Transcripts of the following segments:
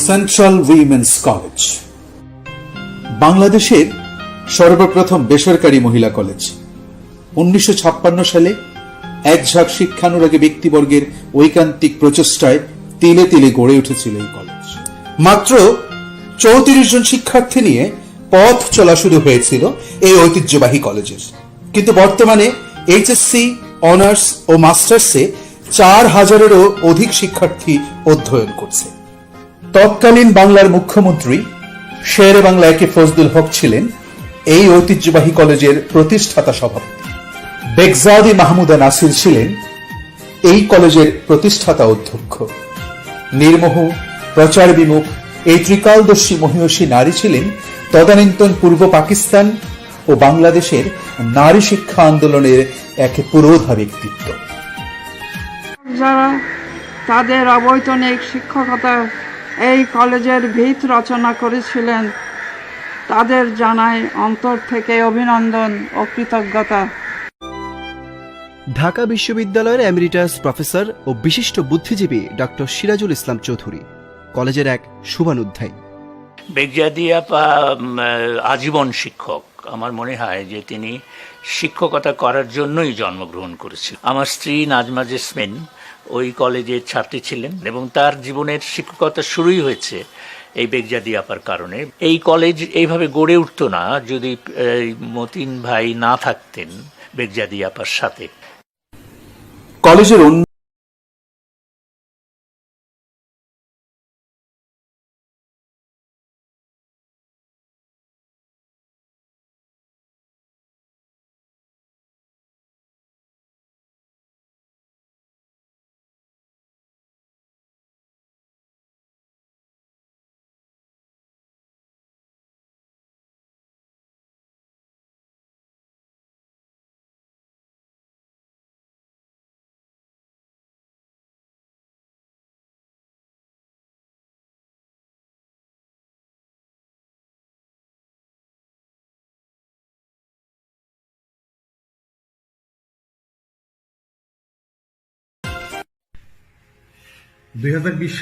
Central women's college বাংলাদেশের সর্বপ্রথম বেসরকারি মহিলা কলেজ। 1956 সালে এক ঝাঁক শিক্ষানুরাগী ব্যক্তিবর্গের ঐকান্তিক প্রচেষ্টায় তিলে তিলে গড়ে উঠেছিল এই কলেজ। মাত্র 34 জন শিক্ষার্থী নিয়ে পথ চলা শুরু হয়েছিল এই ঐতিহ্যবাহী কলেজের, কিন্তু বর্তমানে এইচএসসি, অনার্স ও মাস্টার্সে 4000-এরও অধিক শিক্ষার্থী অধ্যয়ন করছে। তৎকালীন বাংলার মুখ্যমন্ত্রী শেরে বাংলা একে ফজলুল হক ছিলেন এই ঐতিহ্যবাহী কলেজের প্রতিষ্ঠাতা সভাপতি। বেগজাদি মাহমুদা নাসির ছিলেন এই কলেজের প্রতিষ্ঠাতা অধ্যক্ষ। নির্মোহ, প্রচার বিমুখ এই ত্রিকালদর্শী মহিষী নারী ছিলেন তদানীন্তন পূর্ব পাকিস্তান ও বাংলাদেশের নারী শিক্ষা আন্দোলনের এক পুরোধা ব্যক্তিত্ব। যারা তাদের অবৈতনিক শিক্ষকতা এই কলেজের ভিত রচনা করেছিলেন, তাদের জানাই অন্তর থেকে অভিনন্দন ও কৃতজ্ঞতা। ঢাকা বিশ্ববিদ্যালয়ের এমিরিটাস প্রফেসর ও বিশিষ্ট বুদ্ধিজীবী ডক্টর সিরাজুল ইসলাম চৌধুরী কলেজের এক শুভানুধ্যায়ী। বেগজাদি আপা আজীবন শিক্ষক। আমার মনে হয় যে তিনি শিক্ষকতা করার জন্যই জন্মগ্রহণ করেছিলেন। আমার স্ত্রী নাজমা জেসমিন ওই কলেজের ছাত্রী ছিলেন এবং তার জীবনের শিক্ষকতা শুরুই হয়েছে এই বেগজাদি আপার কারণে। এই কলেজ এইভাবে গড়ে উঠত না যদি মতিন ভাই না থাকতেন বেগজাদি আপার সাথে। কলেজের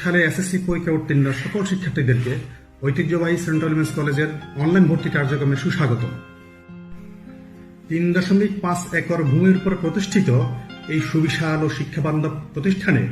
সালে এসএসসি পরীক্ষা উত্তীর্ণ সকল শিক্ষার্থীদেরকে ঐতিহ্যবাহী সেন্ট্রাল উইমেন্স কলেজের অনলাইন ভর্তি কার্যক্রমে সুস্বাগত। 3.5 একর ভূমির উপর প্রতিষ্ঠিত এই সুবিশাল ও শিক্ষাবান্ধব প্রতিষ্ঠানে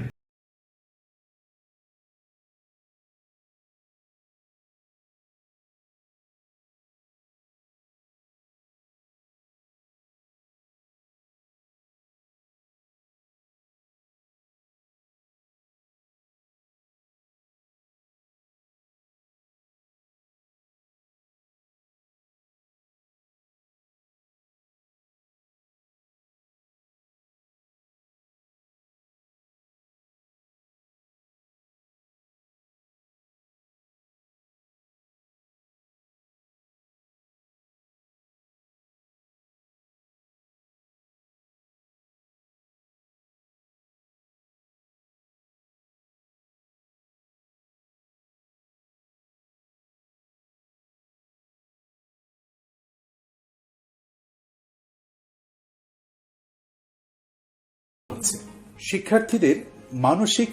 শিক্ষার্থীদের মানসিক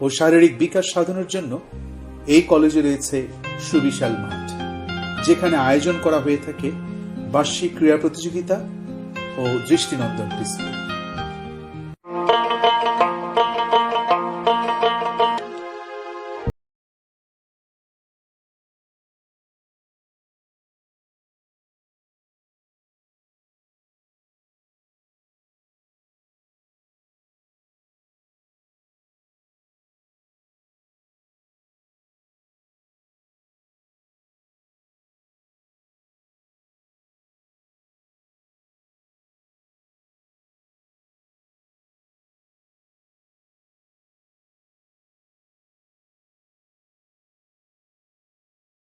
ও শারীরিক বিকাশ সাধনের জন্য এই কলেজে রয়েছে সুবিশাল মাঠ, যেখানে আয়োজন করা হয়ে থাকে বার্ষিক ক্রীড়া প্রতিযোগিতা ও দৃষ্টিনন্দন ডিসপ্লে।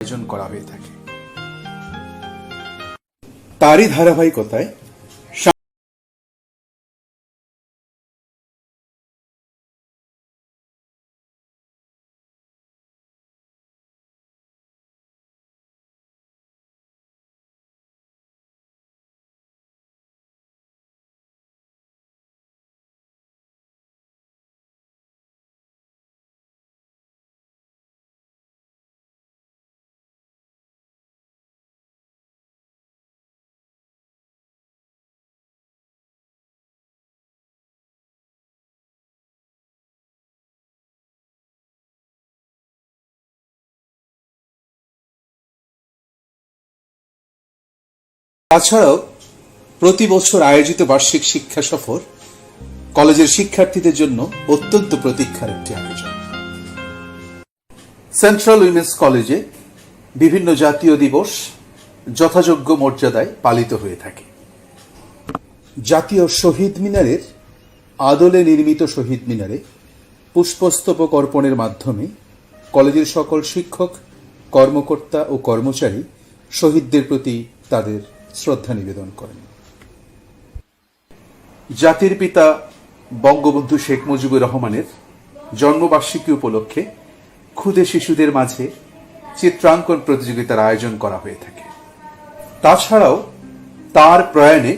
আয়োজন করা হয়ে থাকে। তারই ধারাবাহিকতায় তাছাড়াও প্রতি বছর আয়োজিত বার্ষিক শিক্ষা সফর কলেজের শিক্ষার্থীদের জন্য অত্যন্ত প্রতীক্ষার একটি আয়োজন। সেন্ট্রাল উইমেন্স কলেজে বিভিন্ন জাতীয় দিবস যথাযোগ্য মর্যাদায় পালিত হয়ে থাকে। জাতীয় শহীদ মিনারের আদলে নির্মিত শহীদ মিনারে পুষ্পস্তবক অর্পণের মাধ্যমে কলেজের সকল শিক্ষক, কর্মকর্তা ও কর্মচারী শহীদদের প্রতি তাদের শ্রদ্ধা নিবেদন করেন। জাতির পিতা বঙ্গবন্ধু শেখ মুজিবুর রহমানের জন্মবার্ষিকী উপলক্ষে ক্ষুদে শিশুদের মাঝে চিত্রাঙ্কন প্রতিযোগিতার আয়োজন করা হয়ে থাকে। তাছাড়াও তার প্রয়াণে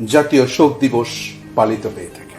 জাতীয় শোক দিবস পালিত হয়ে থাকে।